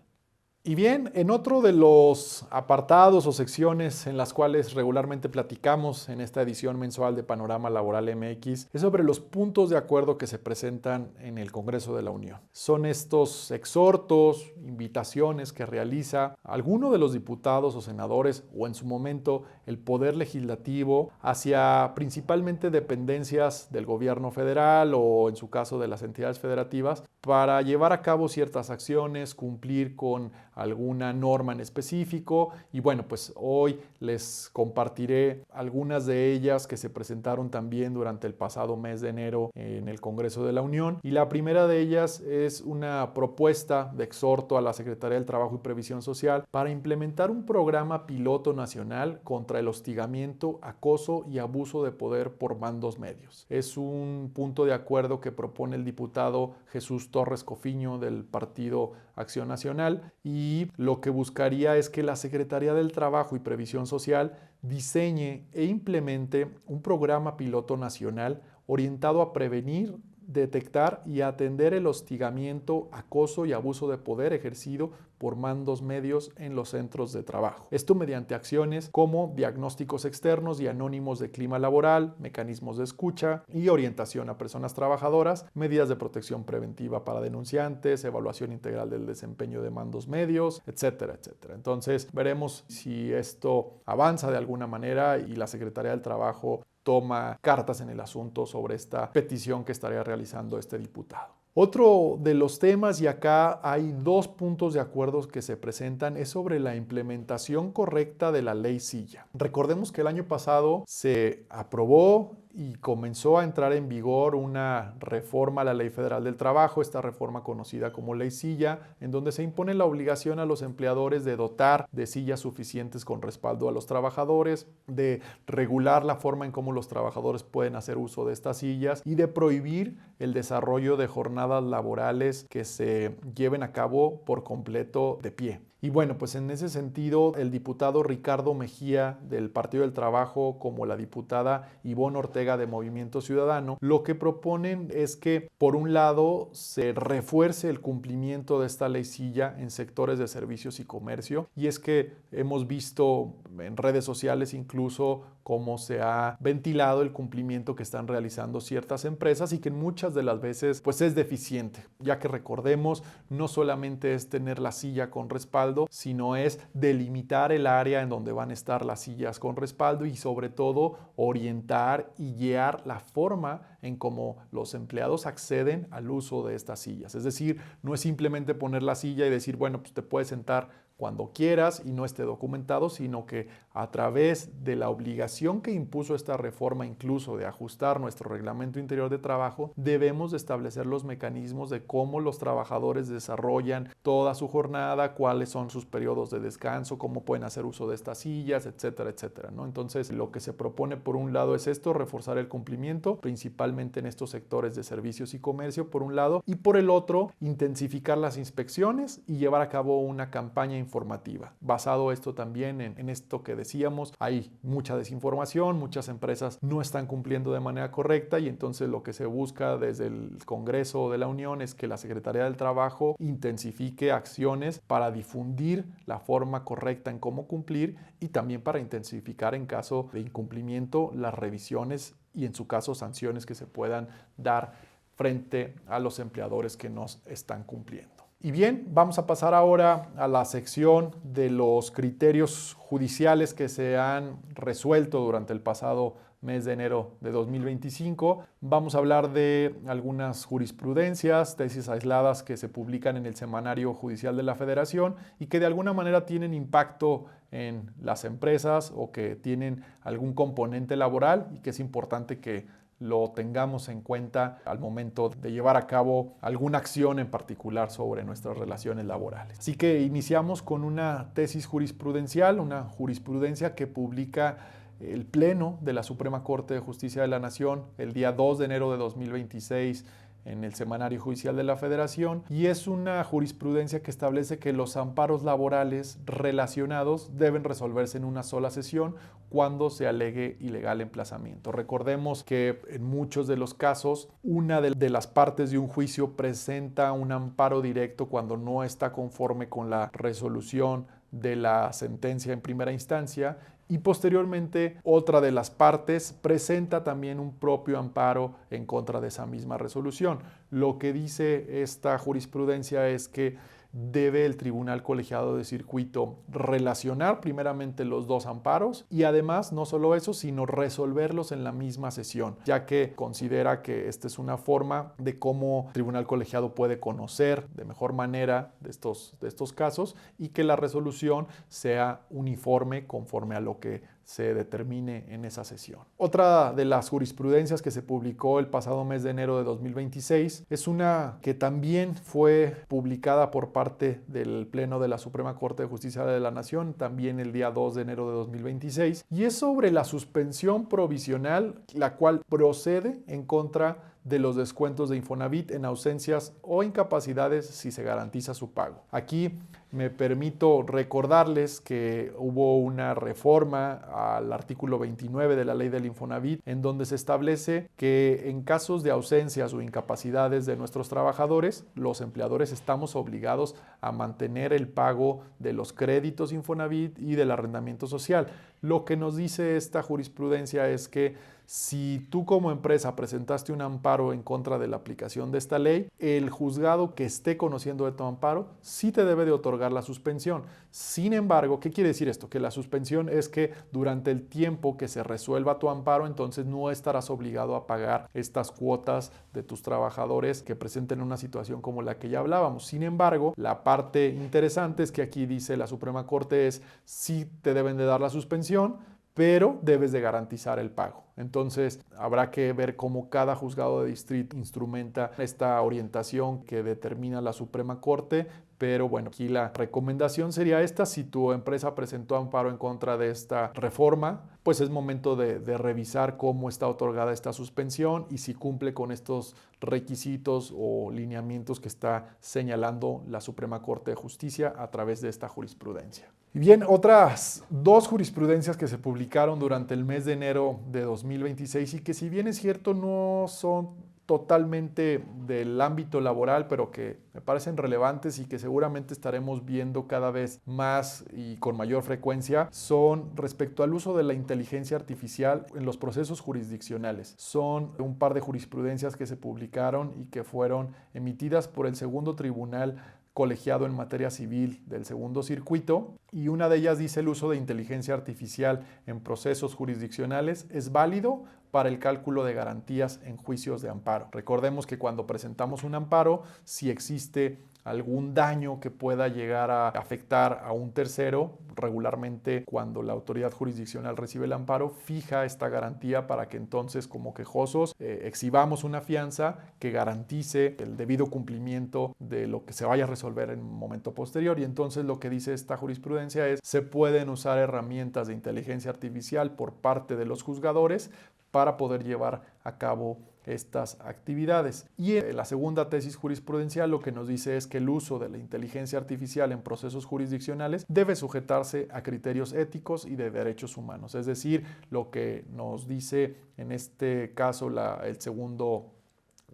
Y bien, en otro de los apartados o secciones en las cuales regularmente platicamos en esta edición mensual de Panorama Laboral MX es sobre los puntos de acuerdo que se presentan en el Congreso de la Unión. Son estos exhortos, invitaciones que realiza alguno de los diputados o senadores, o en su momento el Poder Legislativo, hacia principalmente dependencias del gobierno federal o en su caso de las entidades federativas, para llevar a cabo ciertas acciones, cumplir con alguna norma en específico. Y bueno, pues hoy les compartiré algunas de ellas que se presentaron también durante el pasado mes de enero en el Congreso de la Unión. Y la primera de ellas es una propuesta de exhorto a la Secretaría del Trabajo y Previsión Social para implementar un programa piloto nacional contra el hostigamiento, acoso y abuso de poder por mandos medios. Es un punto de acuerdo que propone el diputado Jesús Torres Cofiño del Partido Acción Nacional, y lo que buscaría es que la Secretaría del Trabajo y Previsión Social diseñe e implemente un programa piloto nacional orientado a prevenir, detectar y atender el hostigamiento, acoso y abuso de poder ejercido por mandos medios en los centros de trabajo. Esto mediante acciones como diagnósticos externos y anónimos de clima laboral, mecanismos de escucha y orientación a personas trabajadoras, medidas de protección preventiva para denunciantes, evaluación integral del desempeño de mandos medios, etcétera, etcétera. Entonces, veremos si esto avanza de alguna manera y la Secretaría del Trabajo toma cartas en el asunto sobre esta petición que estaría realizando este diputado. Otro de los temas, y acá hay dos puntos de acuerdo que se presentan, es sobre la implementación correcta de la ley Silla. Recordemos que el año pasado se aprobó y comenzó a entrar en vigor una reforma a la Ley Federal del Trabajo, esta reforma conocida como Ley Silla, en donde se impone la obligación a los empleadores de dotar de sillas suficientes con respaldo a los trabajadores, de regular la forma en cómo los trabajadores pueden hacer uso de estas sillas y de prohibir el desarrollo de jornadas laborales que se lleven a cabo por completo de pie. Y bueno, pues en ese sentido, el diputado Ricardo Mejía del Partido del Trabajo, como la diputada Ivonne Ortega de Movimiento Ciudadano, lo que proponen es que, por un lado, se refuerce el cumplimiento de esta ley Silla en sectores de servicios y comercio. Y es que hemos visto en redes sociales incluso cómo se ha ventilado el cumplimiento que están realizando ciertas empresas y que muchas de las veces pues es deficiente, ya que recordemos, no solamente es tener la silla con respaldo, sino es delimitar el área en donde van a estar las sillas con respaldo y sobre todo orientar y guiar la forma en cómo los empleados acceden al uso de estas sillas. Es decir, no es simplemente poner la silla y decir, bueno, pues te puedes sentar cuando quieras y no esté documentado, sino que a través de la obligación que impuso esta reforma, incluso de ajustar nuestro reglamento interior de trabajo, debemos de establecer los mecanismos de cómo los trabajadores desarrollan toda su jornada, cuáles son sus periodos de descanso, cómo pueden hacer uso de estas sillas, etcétera, etcétera, ¿no? Entonces, lo que se propone por un lado es esto, reforzar el cumplimiento, principalmente en estos sectores de servicios y comercio, por un lado, y por el otro, intensificar las inspecciones y llevar a cabo una campaña informativa. Basado esto también en esto que decíamos, hay mucha desinformación, muchas empresas no están cumpliendo de manera correcta y entonces lo que se busca desde el Congreso de la Unión es que la Secretaría del Trabajo intensifique acciones para difundir la forma correcta en cómo cumplir y también para intensificar en caso de incumplimiento las revisiones y en su caso sanciones que se puedan dar frente a los empleadores que no están cumpliendo. Y bien, vamos a pasar ahora a la sección de los criterios judiciales que se han resuelto durante el pasado mes de enero de 2025. Vamos a hablar de algunas jurisprudencias, tesis aisladas que se publican en el Semanario Judicial de la Federación y que de alguna manera tienen impacto en las empresas o que tienen algún componente laboral y que es importante que lo tengamos en cuenta al momento de llevar a cabo alguna acción en particular sobre nuestras relaciones laborales. Así que iniciamos con una tesis jurisprudencial, una jurisprudencia que publica el Pleno de la Suprema Corte de Justicia de la Nación el día 2 de enero de 2026 en el Semanario Judicial de la Federación, y es una jurisprudencia que establece que los amparos laborales relacionados deben resolverse en una sola sesión cuando se alegue ilegal emplazamiento. Recordemos que en muchos de los casos una de las partes de un juicio presenta un amparo directo cuando no está conforme con la resolución de la sentencia en primera instancia, y posteriormente otra de las partes presenta también un propio amparo en contra de esa misma resolución. Lo que dice esta jurisprudencia es que debe el Tribunal Colegiado de Circuito relacionar primeramente los dos amparos y además no solo eso, sino resolverlos en la misma sesión, ya que considera que esta es una forma de cómo el Tribunal Colegiado puede conocer de mejor manera de estos casos y que la resolución sea uniforme conforme a lo que se determine en esa sesión. Otra de las jurisprudencias que se publicó el pasado mes de enero de 2026 es una que también fue publicada por parte del Pleno de la Suprema Corte de Justicia de la Nación, también el día 2 de enero de 2026, y es sobre la suspensión provisional, la cual procede en contra de los descuentos de Infonavit en ausencias o incapacidades si se garantiza su pago. Aquí me permito recordarles que hubo una reforma al artículo 29 de la ley del Infonavit en donde se establece que en casos de ausencias o incapacidades de nuestros trabajadores, los empleadores estamos obligados a mantener el pago de los créditos Infonavit y del arrendamiento social. Lo que nos dice esta jurisprudencia es que si tú como empresa presentaste un amparo en contra de la aplicación de esta ley, el juzgado que esté conociendo de tu amparo sí te debe de otorgar la suspensión. Sin embargo, ¿qué quiere decir esto? Que la suspensión es que durante el tiempo que se resuelva tu amparo, entonces no estarás obligado a pagar estas cuotas de tus trabajadores que presenten una situación como la que ya hablábamos. Sin embargo, la parte interesante es que aquí dice la Suprema Corte es sí te deben de dar la suspensión, pero debes de garantizar el pago. Entonces, habrá que ver cómo cada juzgado de distrito instrumenta esta orientación que determina la Suprema Corte, pero bueno, aquí la recomendación sería esta: si tu empresa presentó amparo en contra de esta reforma, pues es momento de revisar cómo está otorgada esta suspensión y si cumple con estos requisitos o lineamientos que está señalando la Suprema Corte de Justicia a través de esta jurisprudencia. Y bien, otras dos jurisprudencias que se publicaron durante el mes de enero de 2026 y que, si bien es cierto, no son totalmente del ámbito laboral, pero que me parecen relevantes y que seguramente estaremos viendo cada vez más y con mayor frecuencia, son respecto al uso de la inteligencia artificial en los procesos jurisdiccionales. Son un par de jurisprudencias que se publicaron y que fueron emitidas por el Segundo Tribunal Colegiado en Materia Civil del Segundo Circuito, y una de ellas dice: el uso de inteligencia artificial en procesos jurisdiccionales es válido para el cálculo de garantías en juicios de amparo. Recordemos que cuando presentamos un amparo, si existe algún daño que pueda llegar a afectar a un tercero, regularmente cuando la autoridad jurisdiccional recibe el amparo, fija esta garantía para que entonces, como quejosos, exhibamos una fianza que garantice el debido cumplimiento de lo que se vaya a resolver en un momento posterior. Y entonces lo que dice esta jurisprudencia es: se pueden usar herramientas de inteligencia artificial por parte de los juzgadores para poder llevar a cabo estas actividades. Y en la segunda tesis jurisprudencial lo que nos dice es que el uso de la inteligencia artificial en procesos jurisdiccionales debe sujetarse a criterios éticos y de derechos humanos. Es decir, lo que nos dice en este caso el segundo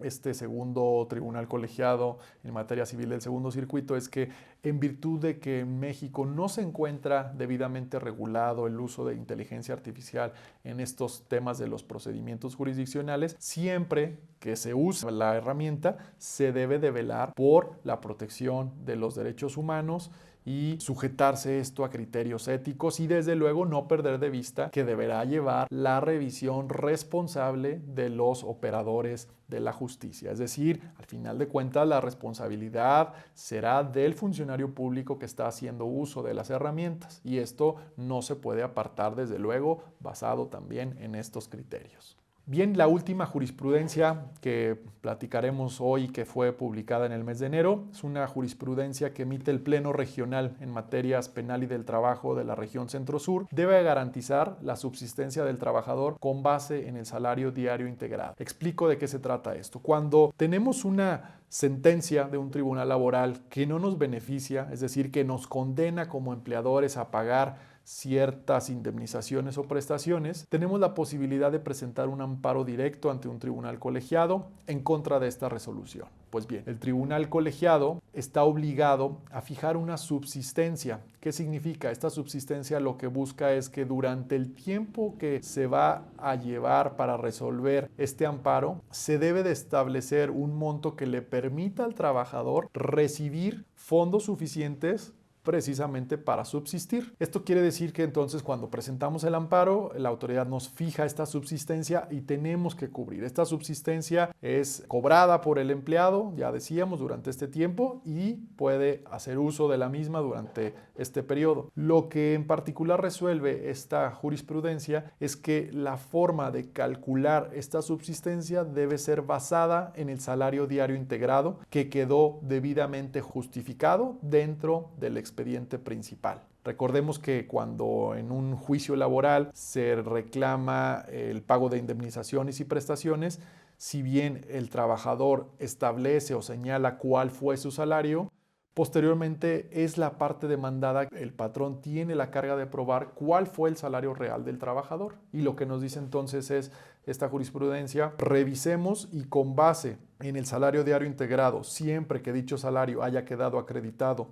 este segundo tribunal colegiado en materia civil del segundo circuito es que en virtud de que en México no se encuentra debidamente regulado el uso de inteligencia artificial en estos temas de los procedimientos jurisdiccionales, siempre que se use la herramienta se debe de velar por la protección de los derechos humanos y sujetarse esto a criterios éticos y desde luego no perder de vista que deberá llevar la revisión responsable de los operadores de la justicia. Es decir, al final de cuentas la responsabilidad será del funcionario público que está haciendo uso de las herramientas y esto no se puede apartar desde luego basado también en estos criterios. Bien, la última jurisprudencia que platicaremos hoy, que fue publicada en el mes de enero, es una jurisprudencia que emite el Pleno Regional en materias penal y del trabajo de la región Centro-Sur. Debe garantizar la subsistencia del trabajador con base en el salario diario integrado. Explico de qué se trata esto. Cuando tenemos una sentencia de un tribunal laboral que no nos beneficia, es decir, que nos condena como empleadores a pagar ciertas indemnizaciones o prestaciones, tenemos la posibilidad de presentar un amparo directo ante un tribunal colegiado en contra de esta resolución. Pues bien, el tribunal colegiado está obligado a fijar una subsistencia. ¿Qué significa? Esta subsistencia lo que busca es que durante el tiempo que se va a llevar para resolver este amparo, se debe de establecer un monto que le permita al trabajador recibir fondos suficientes precisamente para subsistir. Esto quiere decir que entonces cuando presentamos el amparo, la autoridad nos fija esta subsistencia y tenemos que cubrir. Esta subsistencia es cobrada por el empleado, ya decíamos, durante este tiempo y puede hacer uso de la misma durante este periodo. Lo que en particular resuelve esta jurisprudencia es que la forma de calcular esta subsistencia debe ser basada en el salario diario integrado que quedó debidamente justificado dentro del expediente principal. Recordemos que cuando en un juicio laboral se reclama el pago de indemnizaciones y prestaciones, si bien el trabajador establece o señala cuál fue su salario, posteriormente es la parte demandada, el patrón tiene la carga de probar cuál fue el salario real del trabajador. Y lo que nos dice entonces es esta jurisprudencia, revisemos y con base en el salario diario integrado, siempre que dicho salario haya quedado acreditado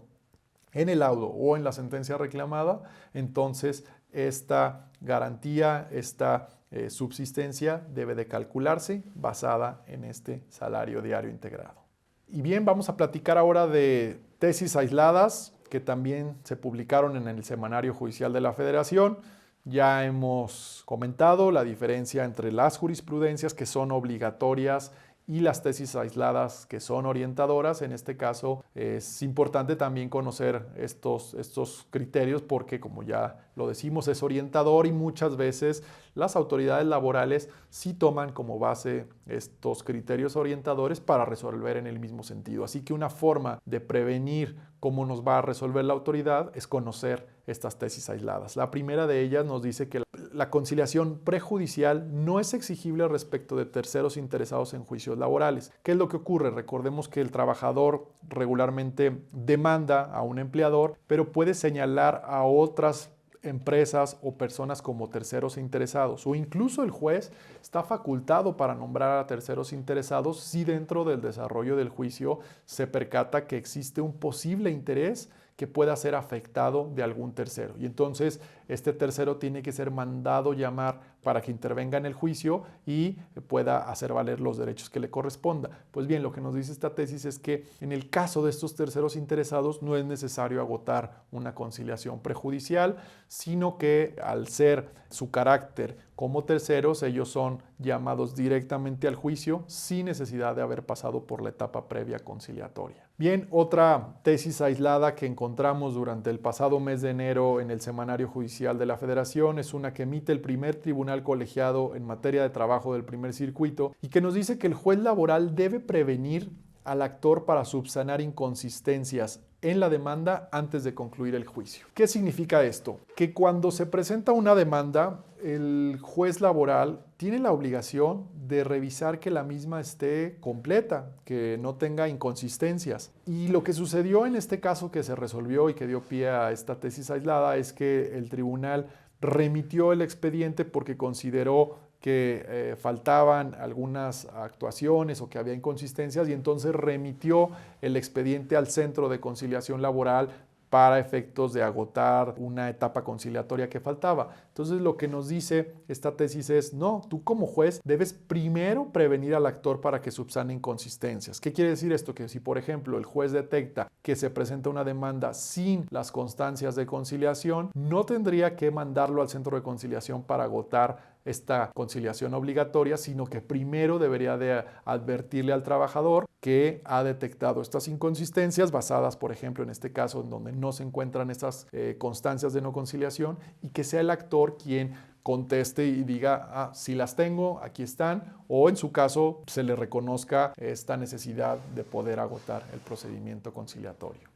en el laudo o en la sentencia reclamada, entonces esta garantía, esta subsistencia debe de calcularse basada en este salario diario integrado. Y bien, vamos a platicar ahora de tesis aisladas que también se publicaron en el Semanario Judicial de la Federación. Ya hemos comentado la diferencia entre las jurisprudencias que son obligatorias y las tesis aisladas que son orientadoras. En este caso es importante también conocer estos criterios porque, como ya lo decimos, es orientador y muchas veces las autoridades laborales sí toman como base estos criterios orientadores para resolver en el mismo sentido. Así que una forma de prevenir cómo nos va a resolver la autoridad es conocer estas tesis aisladas. La primera de ellas nos dice que la conciliación prejudicial no es exigible respecto de terceros interesados en juicios laborales. ¿Qué es lo que ocurre? Recordemos que el trabajador regularmente demanda a un empleador, pero puede señalar a otras empresas o personas como terceros interesados, o incluso el juez está facultado para nombrar a terceros interesados si dentro del desarrollo del juicio se percata que existe un posible interés que pueda ser afectado de algún tercero. Y entonces este tercero tiene que ser mandado llamar para que intervenga en el juicio y pueda hacer valer los derechos que le corresponda. Pues bien, lo que nos dice esta tesis es que en el caso de estos terceros interesados no es necesario agotar una conciliación prejudicial, sino que al ser su carácter como terceros, ellos son llamados directamente al juicio sin necesidad de haber pasado por la etapa previa conciliatoria. Bien, otra tesis aislada que encontramos durante el pasado mes de enero en el Semanario Judicial de la Federación es una que emite el primer tribunal colegiado en materia de trabajo del primer circuito y que nos dice que el juez laboral debe prevenir al actor para subsanar inconsistencias en la demanda antes de concluir el juicio. ¿Qué significa esto? Que cuando se presenta una demanda, el juez laboral tiene la obligación de revisar que la misma esté completa, que no tenga inconsistencias. Y lo que sucedió en este caso que se resolvió y que dio pie a esta tesis aislada es que el tribunal remitió el expediente porque consideró que faltaban algunas actuaciones o que había inconsistencias y entonces remitió el expediente al Centro de Conciliación Laboral para efectos de agotar una etapa conciliatoria que faltaba. Entonces lo que nos dice esta tesis es, no, tú como juez debes primero prevenir al actor para que subsane inconsistencias. ¿Qué quiere decir esto? Que si por ejemplo el juez detecta que se presenta una demanda sin las constancias de conciliación, no tendría que mandarlo al centro de conciliación para agotar esta conciliación obligatoria, sino que primero debería de advertirle al trabajador que ha detectado estas inconsistencias basadas, por ejemplo, en este caso en donde no se encuentran estas constancias de no conciliación y que sea el actor quien conteste y diga, sí las tengo, aquí están, o en su caso se le reconozca esta necesidad de poder agotar el procedimiento conciliatorio.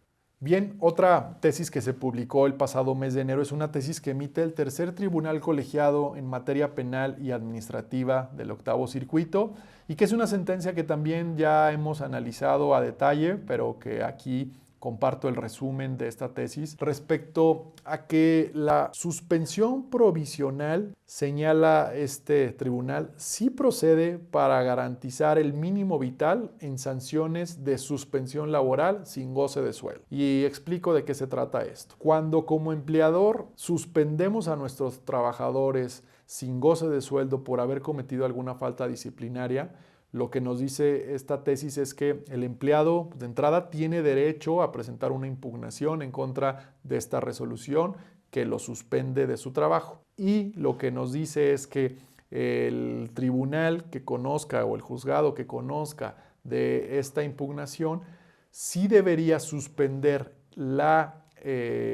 Bien, otra tesis que se publicó el pasado mes de enero es una tesis que emite el tercer tribunal colegiado en materia penal y administrativa del octavo circuito y que es una sentencia que también ya hemos analizado a detalle, pero que aquí comparto el resumen de esta tesis respecto a que la suspensión provisional, señala este tribunal, sí procede para garantizar el mínimo vital en sanciones de suspensión laboral sin goce de sueldo. Y explico de qué se trata esto. Cuando como empleador suspendemos a nuestros trabajadores sin goce de sueldo por haber cometido alguna falta disciplinaria, lo que nos dice esta tesis es que el empleado de entrada tiene derecho a presentar una impugnación en contra de esta resolución que lo suspende de su trabajo. Y lo que nos dice es que el tribunal que conozca o el juzgado que conozca de esta impugnación sí debería suspender la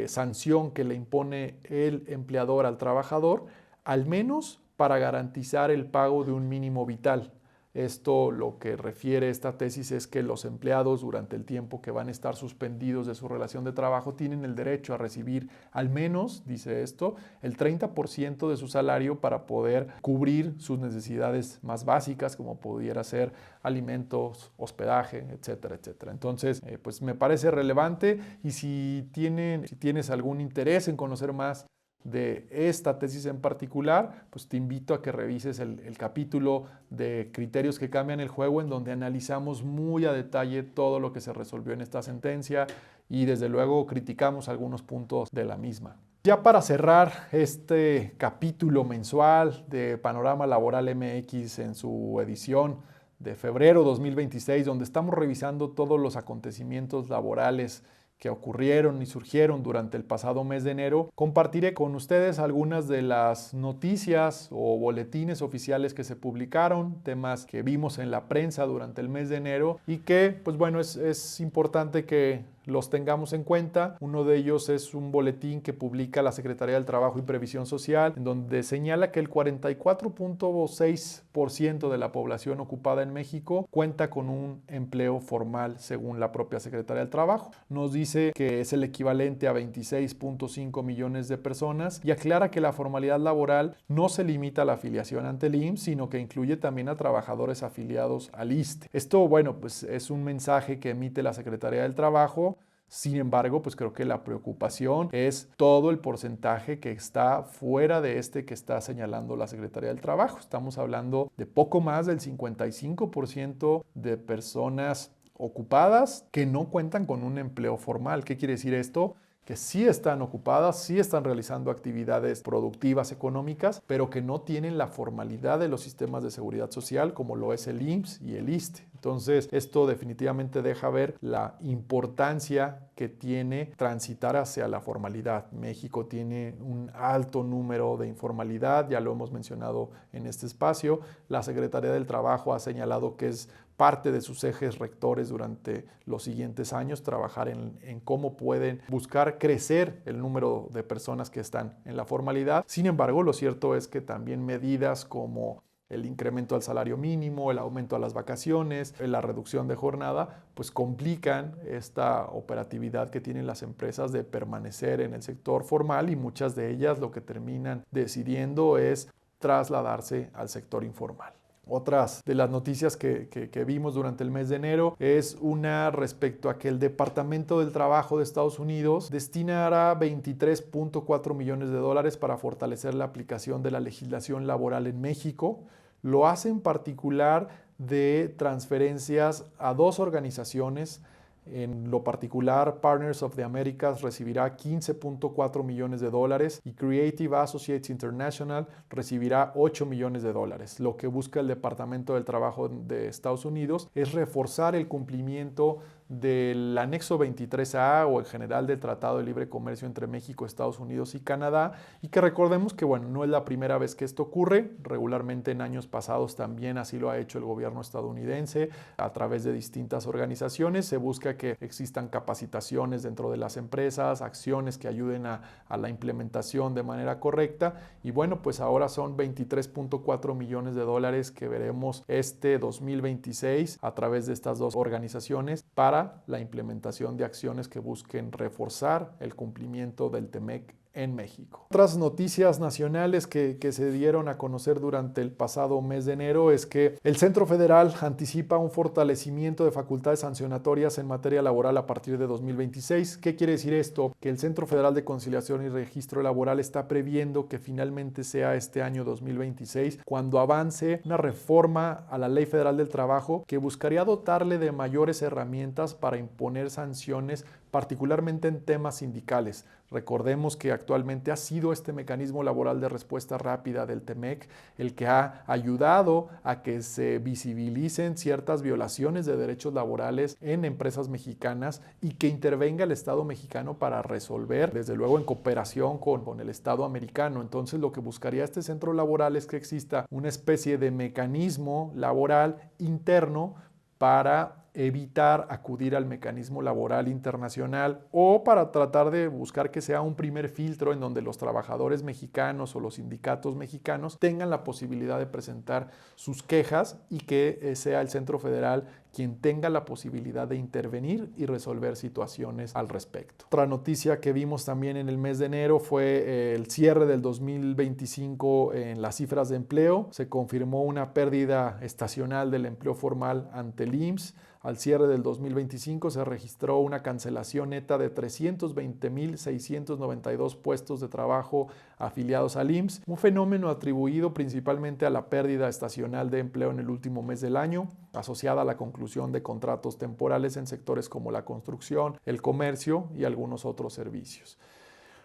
sanción que le impone el empleador al trabajador, al menos para garantizar el pago de un mínimo vital. Esto lo que refiere esta tesis es que los empleados durante el tiempo que van a estar suspendidos de su relación de trabajo tienen el derecho a recibir al menos, dice esto, el 30% de su salario para poder cubrir sus necesidades más básicas como pudiera ser alimentos, hospedaje, etcétera, etcétera. Entonces, pues me parece relevante y si tienes algún interés en conocer más de esta tesis en particular, pues te invito a que revises el capítulo de criterios que cambian el juego en donde analizamos muy a detalle todo lo que se resolvió en esta sentencia y desde luego criticamos algunos puntos de la misma. Ya para cerrar este capítulo mensual de Panorama Laboral MX en su edición de febrero 2026, donde estamos revisando todos los acontecimientos laborales que ocurrieron y surgieron durante el pasado mes de enero, compartiré con ustedes algunas de las noticias o boletines oficiales que se publicaron, temas que vimos en la prensa durante el mes de enero y que, pues bueno, es importante que los tengamos en cuenta. Uno de ellos es un boletín que publica la Secretaría del Trabajo y Previsión Social, en donde señala que el 44.6% de la población ocupada en México cuenta con un empleo formal, según la propia Secretaría del Trabajo. Nos dice que es el equivalente a 26.5 millones de personas y aclara que la formalidad laboral no se limita a la afiliación ante el IMSS, sino que incluye también a trabajadores afiliados al ISSSTE. Esto, bueno, pues es un mensaje que emite la Secretaría del Trabajo. Sin embargo, pues creo que la preocupación es todo el porcentaje que está fuera de este que está señalando la Secretaría del Trabajo. Estamos hablando de poco más del 55% de personas ocupadas que no cuentan con un empleo formal. ¿Qué quiere decir esto? Que sí están ocupadas, sí están realizando actividades productivas económicas, pero que no tienen la formalidad de los sistemas de seguridad social como lo es el IMSS y el ISSSTE. Entonces, esto definitivamente deja ver la importancia que tiene transitar hacia la formalidad. México tiene un alto número de informalidad, ya lo hemos mencionado en este espacio. La Secretaría del Trabajo ha señalado que es parte de sus ejes rectores durante los siguientes años, trabajar en cómo pueden buscar crecer el número de personas que están en la formalidad. Sin embargo, lo cierto es que también medidas como el incremento al salario mínimo, el aumento a las vacaciones, la reducción de jornada, pues complican esta operatividad que tienen las empresas de permanecer en el sector formal y muchas de ellas lo que terminan decidiendo es trasladarse al sector informal. Otras de las noticias que vimos durante el mes de enero es una respecto a que el Departamento del Trabajo de Estados Unidos destinará 23.4 millones de dólares para fortalecer la aplicación de la legislación laboral en México. Lo hace en particular de transferencias a dos organizaciones. En lo particular, Partners of the Americas recibirá 15.4 millones de dólares y Creative Associates International recibirá 8 millones de dólares. Lo que busca el Departamento del Trabajo de Estados Unidos es reforzar el cumplimiento del anexo 23A o en general del Tratado de Libre Comercio entre México, Estados Unidos y Canadá, y que recordemos que no es la primera vez que esto ocurre. Regularmente en años pasados también así lo ha hecho el gobierno estadounidense a través de distintas organizaciones. Se busca que existan capacitaciones dentro de las empresas, acciones que ayuden a la implementación de manera correcta, y pues ahora son 23.4 millones de dólares que veremos este 2026 a través de estas dos organizaciones para la implementación de acciones que busquen reforzar el cumplimiento del TEMEC en México. Otras noticias nacionales que se dieron a conocer durante el pasado mes de enero es que el Centro Federal anticipa un fortalecimiento de facultades sancionatorias en materia laboral a partir de 2026. ¿Qué quiere decir esto? Que el Centro Federal de Conciliación y Registro Laboral está previendo que finalmente sea este año 2026 cuando avance una reforma a la Ley Federal del Trabajo que buscaría dotarle de mayores herramientas para imponer sanciones, particularmente en temas sindicales. Recordemos que actualmente ha sido este mecanismo laboral de respuesta rápida del TEMEC el que ha ayudado a que se visibilicen ciertas violaciones de derechos laborales en empresas mexicanas y que intervenga el Estado mexicano para resolver, desde luego en cooperación con el Estado americano. Entonces lo que buscaría este centro laboral es que exista una especie de mecanismo laboral interno para evitar acudir al mecanismo laboral internacional o para tratar de buscar que sea un primer filtro en donde los trabajadores mexicanos o los sindicatos mexicanos tengan la posibilidad de presentar sus quejas y que sea el Centro Federal quien tenga la posibilidad de intervenir y resolver situaciones al respecto. Otra noticia que vimos también en el mes de enero fue el cierre del 2025 en las cifras de empleo. Se confirmó una pérdida estacional del empleo formal ante el IMSS. Al cierre del 2025 se registró una cancelación neta de 320.692 puestos de trabajo afiliados al IMSS, un fenómeno atribuido principalmente a la pérdida estacional de empleo en el último mes del año, asociada a la conclusión de contratos temporales en sectores como la construcción, el comercio y algunos otros servicios.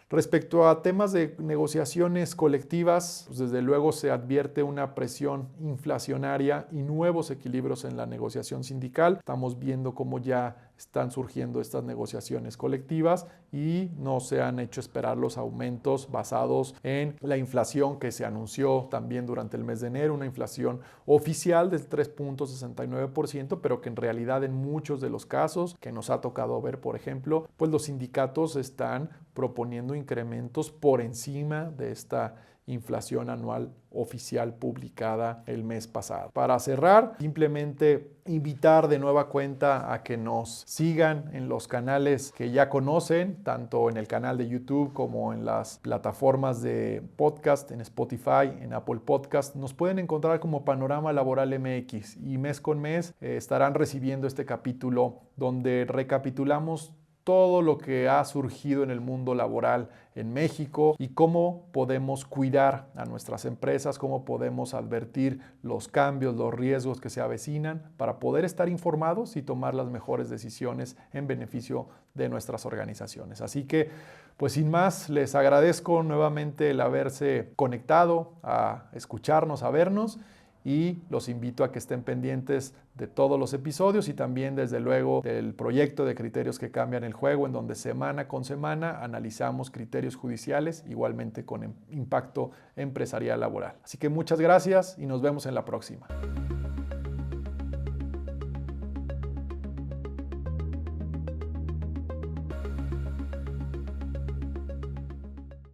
Respecto a temas de negociaciones colectivas, desde luego se advierte una presión inflacionaria y nuevos equilibrios en la negociación sindical. Estamos viendo cómo ya están surgiendo estas negociaciones colectivas y no se han hecho esperar los aumentos basados en la inflación que se anunció también durante el mes de enero, una inflación oficial del 3.69%, pero que en realidad en muchos de los casos que nos ha tocado ver, por ejemplo, pues los sindicatos están proponiendo incrementos por encima de esta inflación anual oficial publicada el mes pasado. Para cerrar, simplemente invitar de nueva cuenta a que nos sigan en los canales que ya conocen, tanto en el canal de YouTube como en las plataformas de podcast, en Spotify, en Apple Podcast. Nos pueden encontrar como Panorama Laboral MX y mes con mes estarán recibiendo este capítulo donde recapitulamos todo lo que ha surgido en el mundo laboral en México y cómo podemos cuidar a nuestras empresas, cómo podemos advertir los cambios, los riesgos que se avecinan para poder estar informados y tomar las mejores decisiones en beneficio de nuestras organizaciones. Así que, pues sin más, les agradezco nuevamente el haberse conectado a escucharnos, a vernos, y los invito a que estén pendientes de todos los episodios y también desde luego del proyecto de Criterios que Cambian el Juego, en donde semana con semana analizamos criterios judiciales igualmente con impacto empresarial laboral. Así que muchas gracias y nos vemos en la próxima.